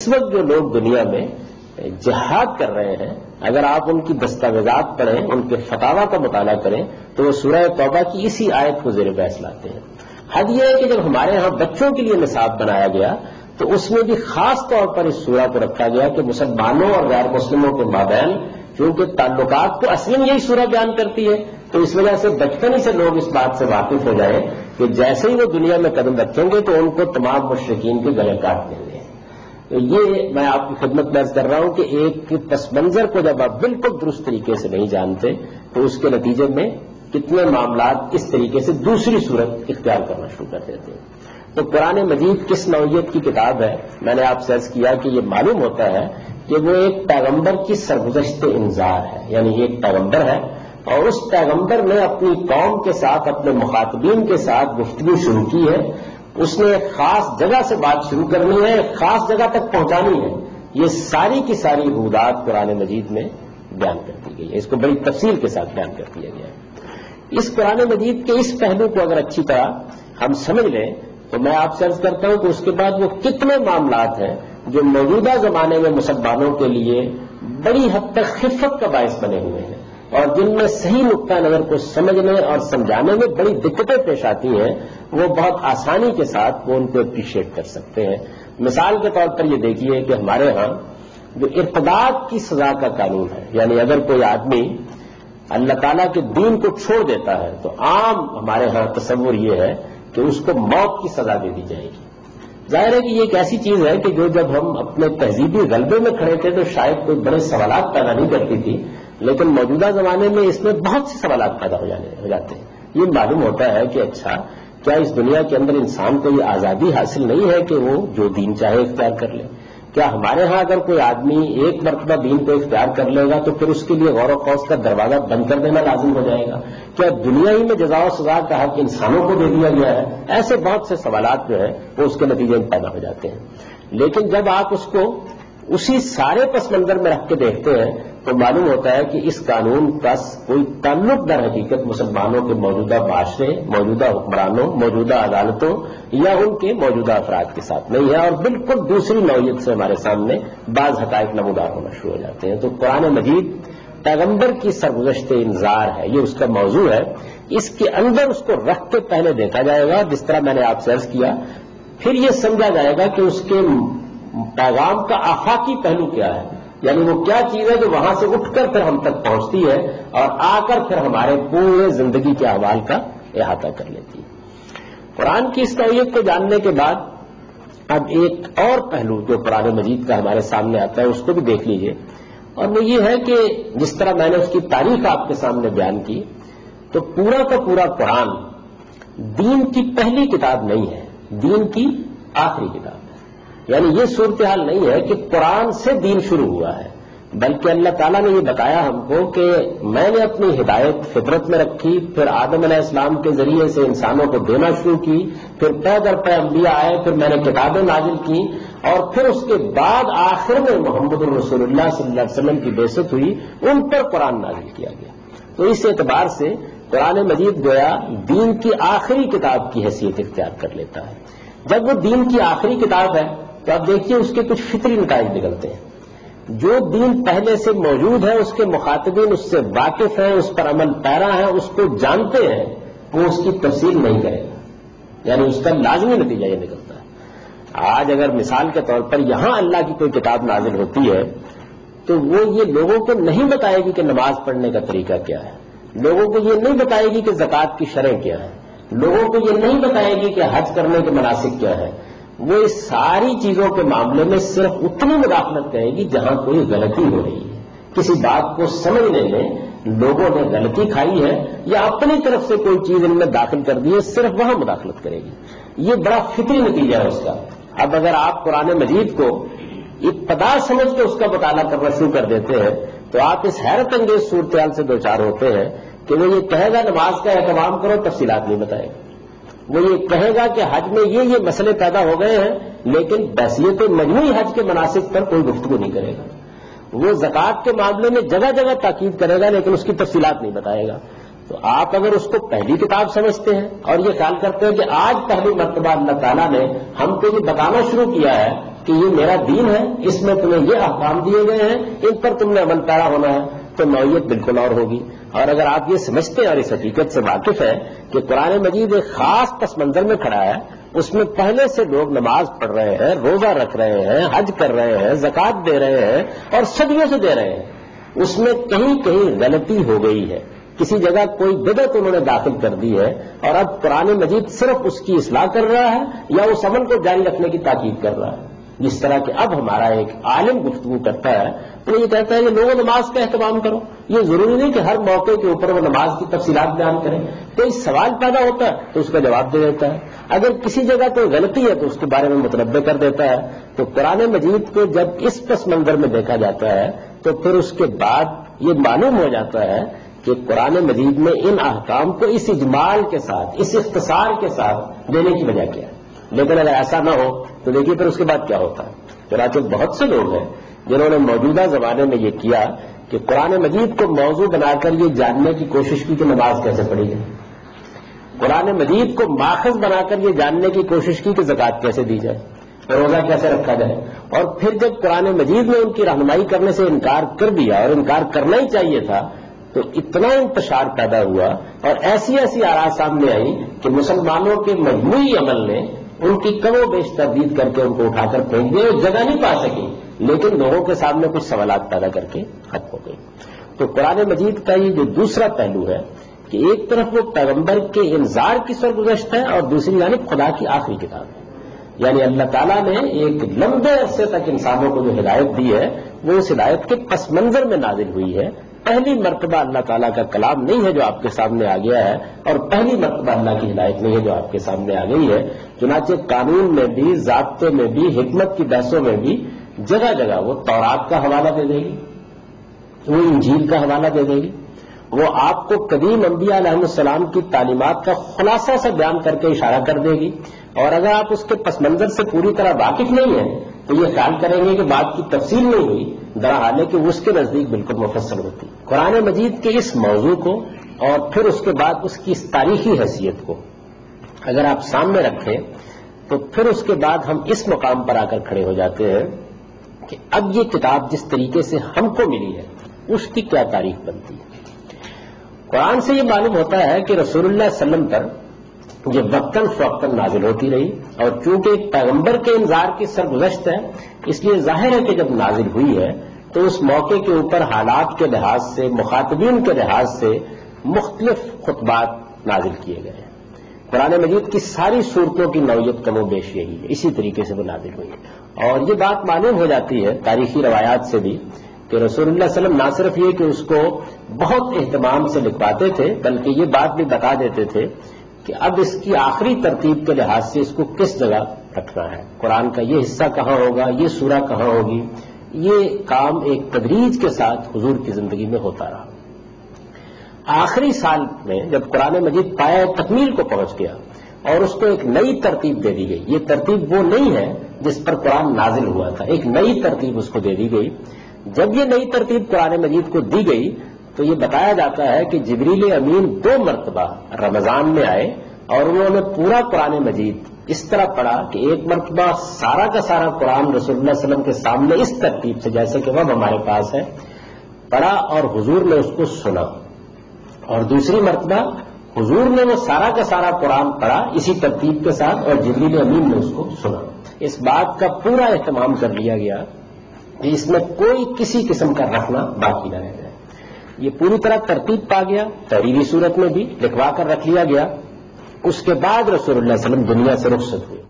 اس وقت جو لوگ دنیا میں جہاد کر رہے ہیں، اگر آپ ان کی دستاویزات پڑھیں، ان کے فتاوا کا مطالعہ کریں تو وہ سورہ توبہ کی اسی آیت کو زیر بحث لاتے ہیں۔ حد یہ ہے کہ جب ہمارے ہاں بچوں کے لیے نصاب بنایا گیا تو اس میں بھی خاص طور پر اس سورہ کو رکھا گیا کہ مسلمانوں اور غیر مسلموں کے مابین کیونکہ تعلقات کو اصلاً یہی سورہ بیان کرتی ہے، تو اس وجہ سے بچپن ہی سے لوگ اس بات سے واقف ہو جائیں کہ جیسے ہی وہ دنیا میں قدم رکھیں گے تو ان کو تمام مشرکین کے گلے کاٹ دیں گے۔ تو یہ میں آپ کی خدمت میں عرض کر رہا ہوں کہ ایک پس منظر کو جب آپ بالکل درست طریقے سے نہیں جانتے تو اس کے نتیجے میں کتنے معاملات اس طریقے سے دوسری صورت اختیار کرنا شروع کر دیتے ہیں۔ تو قرآن مجید کس نوعیت کی کتاب ہے؟ میں نے آپ سے عرض کیا کہ یہ معلوم ہوتا ہے کہ وہ ایک پیغمبر کی سرگزشت انذار ہے، یعنی یہ ایک پیغمبر ہے اور اس پیغمبر نے اپنی قوم کے ساتھ، اپنے مخاطبین کے ساتھ گفتگو شروع کی ہے، اس نے ایک خاص جگہ سے بات شروع کرنی ہے، ایک خاص جگہ تک پہنچانی ہے۔ یہ ساری کی ساری حدود قرآن مجید میں بیان کر دی گئی ہے، اس کو بڑی تفصیل کے ساتھ بیان کر دیا گیا ہے۔ اس قرآن مجید کے اس پہلو کو اگر اچھی طرح ہم سمجھ لیں تو میں آپ سے عرض کرتا ہوں کہ اس کے بعد وہ کتنے معاملات ہیں جو موجودہ زمانے میں مسلمانوں کے لیے بڑی حد تک خفت کا باعث بنے ہوئے ہیں اور جن میں صحیح نقطہ نظر کو سمجھنے اور سمجھانے میں بڑی دقتیں پیش آتی ہیں، وہ بہت آسانی کے ساتھ وہ ان کو اپریشیٹ کر سکتے ہیں۔ مثال کے طور پر یہ دیکھیے کہ ہمارے ہاں جو ارتداد کی سزا کا قانون ہے، یعنی اگر کوئی آدمی اللہ تعالیٰ کے دین کو چھوڑ دیتا ہے تو عام ہمارے ہاں تصور یہ ہے کہ اس کو موت کی سزا دے دی جائے گی۔ ظاہر ہے کہ یہ ایک ایسی چیز ہے کہ جو جب ہم اپنے تہذیبی غلبے میں کھڑے تھے تو شاید کوئی بڑے سوالات پیدا نہیں کرتی تھی، لیکن موجودہ زمانے میں اس میں بہت سے سوالات پیدا ہو جاتے ہیں۔ یہ معلوم ہوتا ہے کہ اچھا کیا اس دنیا کے اندر انسان کو یہ آزادی حاصل نہیں ہے کہ وہ جو دین چاہے اختیار کر لے؟ کیا ہمارے ہاں اگر کوئی آدمی ایک مرتبہ دین کو اختیار کر لے گا تو پھر اس کے لیے غور و خوض کا دروازہ بند کر دینا لازم ہو جائے گا؟ کیا دنیا ہی میں جزا و سزا کا حق انسانوں کو دے دیا گیا ہے؟ ایسے بہت سے سوالات جو ہیں وہ اس کے نتیجے میں پیدا ہو جاتے ہیں۔ لیکن جب آپ اس کو اسی سارے پس منظر میں رکھ کے دیکھتے ہیں تو معلوم ہوتا ہے کہ اس قانون کا کوئی تعلق در حقیقت مسلمانوں کے موجودہ معاشرے، موجودہ حکمرانوں، موجودہ عدالتوں یا ان کے موجودہ افراد کے ساتھ نہیں ہے اور بالکل دوسری نوعیت سے ہمارے سامنے بعض حقائق نمودار ہونا شروع ہو جاتے ہیں۔ تو قرآن مجید پیغمبر کی سرگزشت انذار ہے، یہ اس کا موضوع ہے۔ اس کے اندر اس کو رکھ کے پہلے دیکھا جائے گا، جس طرح میں نے آپ سے عرض کیا، پھر یہ سمجھا جائے گا کہ اس کے پیغام کا آفاقی پہلو کیا ہے، یعنی وہ کیا چیز ہے جو وہاں سے اٹھ کر پھر ہم تک پہنچتی ہے اور آ کر پھر ہمارے پورے زندگی کے احوال کا احاطہ کر لیتی ہے۔ قرآن کی اس نوعیت کو جاننے کے بعد اب ایک اور پہلو جو قرآن مجید کا ہمارے سامنے آتا ہے اس کو بھی دیکھ لیجئے، اور وہ یہ ہے کہ جس طرح میں نے اس کی تاریخ آپ کے سامنے بیان کی تو پورا کا پورا قرآن دین کی پہلی کتاب نہیں ہے، دین کی آخری کتاب ہے۔ یعنی یہ صورتحال نہیں ہے کہ قرآن سے دین شروع ہوا ہے، بلکہ اللہ تعالیٰ نے یہ بتایا ہم کو کہ میں نے اپنی ہدایت فطرت میں رکھی، پھر آدم علیہ السلام کے ذریعے سے انسانوں کو دینا شروع کی، پھر پے در پے انبیاء آئے، پھر میں نے کتابیں نازل کی اور پھر اس کے بعد آخر میں محمد الرسول اللہ صلی اللہ علیہ وسلم کی بعثت ہوئی، ان پر قرآن نازل کیا گیا۔ تو اس اعتبار سے قرآن مجید گویا دین کی آخری کتاب کی حیثیت اختیار کر لیتا ہے۔ جب وہ دین کی آخری کتاب ہے تو آپ دیکھیے اس کے کچھ فطری نتائج نکلتے ہیں۔ جو دین پہلے سے موجود ہے، اس کے مخاطبین اس سے واقف ہیں، اس پر عمل پیرا ہیں، اس کو جانتے ہیں، وہ اس کی تفصیل نہیں کرے گا، یعنی اس کا لازمی نتیجہ یہ نکلتا ہے۔ آج اگر مثال کے طور پر یہاں اللہ کی کوئی کتاب نازل ہوتی ہے تو وہ یہ لوگوں کو نہیں بتائے گی کہ نماز پڑھنے کا طریقہ کیا ہے، لوگوں کو یہ نہیں بتائے گی کہ زکوٰۃ کی شرح کیا ہے، لوگوں کو یہ نہیں بتائے گی کہ حج کرنے کے مناسک کیا ہے۔ وہ اس ساری چیزوں کے معاملے میں صرف اتنی مداخلت کرے گی جہاں کوئی غلطی ہو رہی ہے، کسی بات کو سمجھنے میں لوگوں نے غلطی کھائی ہے یا اپنی طرف سے کوئی چیز ان میں داخل کر دی ہے، صرف وہاں مداخلت کرے گی۔ یہ بڑا فطری نتیجہ ہے اس کا۔ اب اگر آپ قرآن مجید کو ابتدا سمجھ کے اس کا مطالعہ کرنا شروع کر دیتے ہیں تو آپ اس حیرت انگیز صورتحال سے دوچار ہوتے ہیں کہ وہ یہ کہے گا نماز کا اہتمام کرو، تفصیلات نہیں بتائے گا۔ وہ یہ کہے گا کہ حج میں یہ مسئلے پیدا ہو گئے ہیں، لیکن بحثیت مجموعی حج کے مناسک پر کوئی گفتگو نہیں کرے گا۔ وہ زکوٰۃ کے معاملے میں جگہ جگہ تاکید کرے گا لیکن اس کی تفصیلات نہیں بتائے گا۔ تو آپ اگر اس کو پہلی کتاب سمجھتے ہیں اور یہ خیال کرتے ہیں کہ آج پہلی مرتبہ اللہ تعالیٰ نے ہم کو یہ بتانا شروع کیا ہے کہ یہ میرا دین ہے، اس میں تمہیں یہ احکام دیے گئے ہیں، ان پر تم نے عمل پیرا ہونا ہے، تو نوعیت بالکل اور ہوگی۔ اور اگر آپ یہ سمجھتے ہیں اور اس حقیقت سے واقف ہیں کہ قرآن مجید ایک خاص پس منظر میں کھڑا ہے، اس میں پہلے سے لوگ نماز پڑھ رہے ہیں، روزہ رکھ رہے ہیں، حج کر رہے ہیں، زکوٰۃ دے رہے ہیں اور صدیوں سے دے رہے ہیں، اس میں کہیں کہیں غلطی ہو گئی ہے، کسی جگہ کوئی بدعت انہوں نے داخل کر دی ہے، اور اب قرآن مجید صرف اس کی اصلاح کر رہا ہے یا اس عمل کو جاری رکھنے کی تاکید کر رہا ہے۔ جس طرح کہ اب ہمارا ایک عالم گفتگو کرتا ہے تو یہ کہتا ہے کہ لوگوں نماز کا اہتمام کرو، یہ ضروری نہیں کہ ہر موقع کے اوپر وہ نماز کی تفصیلات بیان کریں، کوئی سوال پیدا ہوتا ہے تو اس کا جواب دے دیتا ہے، اگر کسی جگہ کوئی غلطی ہے تو اس کے بارے میں متنبع کر دیتا ہے۔ تو قرآن مجید کو جب اس پس منظر میں دیکھا جاتا ہے تو پھر اس کے بعد یہ معلوم ہو جاتا ہے کہ قرآن مجید میں ان احکام کو اس اجمال کے ساتھ، اس اختصار کے ساتھ دینے کی وجہ کیا ہے۔ لیکن اگر ایسا نہ ہو تو دیکھیے پھر اس کے بعد کیا ہوتا ہے۔ چنانچہ بہت سے لوگ ہیں جنہوں نے موجودہ زمانے میں یہ کیا کہ قرآن مجید کو موضوع بنا کر یہ جاننے کی کوشش کی کہ نماز کیسے پڑھی جائے، قرآن مجید کو ماخذ بنا کر یہ جاننے کی کوشش کی کہ زکوٰۃ کیسے دی جائے، روزہ کیسے رکھا جائے، اور پھر جب قرآن مجید نے ان کی رہنمائی کرنے سے انکار کر دیا اور انکار کرنا ہی چاہیے تھا تو اتنا انتشار پیدا ہوا اور ایسی ایسی آراء سامنے آئی کہ مسلمانوں کے مجموعی عمل نے ان کی کم و بیش تردید کر کے ان کو اٹھا کر پھینک دیا، وہ جگہ نہیں پا سکی لیکن لوگوں کے سامنے کچھ سوالات پیدا کر کے ختم ہو گئی۔ تو قرآن مجید کا یہ جو دوسرا پہلو ہے کہ ایک طرف وہ پیغمبر کے انذار کی سرگزشت ہے اور دوسری جانب خدا کی آخری کتاب ہے، یعنی اللہ تعالیٰ نے ایک لمبے عرصے تک انسانوں کو جو ہدایت دی ہے وہ اس ہدایت کے پس منظر میں نازل ہوئی ہے۔ پہلی مرتبہ اللہ تعالیٰ کا کلام نہیں ہے جو آپ کے سامنے آ گیا ہے، اور پہلی مرتبہ اللہ کی ہدایت نہیں ہے جو آپ کے سامنے آ گئی ہے۔ چنانچہ قانون میں بھی، ضابطے میں بھی، حکمت کی بحثوں میں بھی جگہ جگہ وہ تورات کا حوالہ دے دے گی، وہ انجیل کا حوالہ دے دے گی، وہ آپ کو قدیم انبیاء علیہ السلام کی تعلیمات کا خلاصہ سے بیان کر کے اشارہ کر دے گی، اور اگر آپ اس کے پس منظر سے پوری طرح واقف نہیں ہیں تو یہ خیال کریں گے کہ بات کی تفصیل نہیں ہوئی، درحال کہ اس کے نزدیک بالکل مفصل ہوتی۔ قرآن مجید کے اس موضوع کو اور پھر اس کے بعد اس کی اس تاریخی حیثیت کو اگر آپ سامنے رکھیں تو پھر اس کے بعد ہم اس مقام پر آ کر کھڑے ہو جاتے ہیں کہ اب یہ کتاب جس طریقے سے ہم کو ملی ہے اس کی کیا تاریخ بنتی ہے۔ قرآن سے یہ معلوم ہوتا ہے کہ رسول اللہ صلی اللہ علیہ وسلم پر یہ وقتاً فوقتاً نازل ہوتی رہی، اور چونکہ ایک پیغمبر کے انذار کی سرگزشت ہے اس لیے ظاہر ہے کہ جب نازل ہوئی ہے تو اس موقع کے اوپر حالات کے لحاظ سے، مخاطبین کے لحاظ سے مختلف خطبات نازل کیے گئے ہیں۔ قرآن مجید کی ساری صورتوں کی نوعیت کم و بیش یہی ہے، اسی طریقے سے وہ نازل ہوئی ہے، اور یہ بات معلوم ہو جاتی ہے تاریخی روایات سے بھی کہ رسول اللہ صلی اللہ علیہ وسلم نہ صرف یہ کہ اس کو بہت اہتمام سے لکھواتے تھے بلکہ یہ بات بھی بتا دیتے تھے کہ اب اس کی آخری ترتیب کے لحاظ سے اس کو کس جگہ رکھنا ہے، قرآن کا یہ حصہ کہاں ہوگا، یہ سورہ کہاں ہوگی۔ یہ کام ایک تدریج کے ساتھ حضور کی زندگی میں ہوتا رہا۔ آخری سال میں جب قرآن مجید پایہ تکمیل کو پہنچ گیا اور اس کو ایک نئی ترتیب دے دی گئی، یہ ترتیب وہ نہیں ہے جس پر قرآن نازل ہوا تھا، ایک نئی ترتیب اس کو دے دی گئی۔ جب یہ نئی ترتیب قرآن مجید کو دی گئی تو یہ بتایا جاتا ہے کہ جبریل امین 2 مرتبہ رمضان میں آئے اور انہوں نے پورا قرآن مجید اس طرح پڑھا کہ ایک مرتبہ سارا کا سارا قرآن رسول اللہ صلی اللہ علیہ وسلم کے سامنے اس ترتیب سے جیسے کہ وہ ہمارے پاس ہے پڑھا، اور حضور نے اس کو سنا، اور دوسری مرتبہ حضور نے وہ سارا کا سارا قرآن پڑھا اسی ترتیب کے ساتھ اور جبریل امین نے اس کو سنا۔ اس بات کا پورا اہتمام کر لیا گیا کہ اس میں کوئی کسی قسم کا رکھنا باقی نہ رہ جائے۔ یہ پوری طرح ترتیب پا گیا، تحریری صورت میں بھی لکھوا کر رکھ لیا گیا۔ اس کے بعد رسول اللہ صلی اللہ علیہ وسلم دنیا سے رخصت ہوئے۔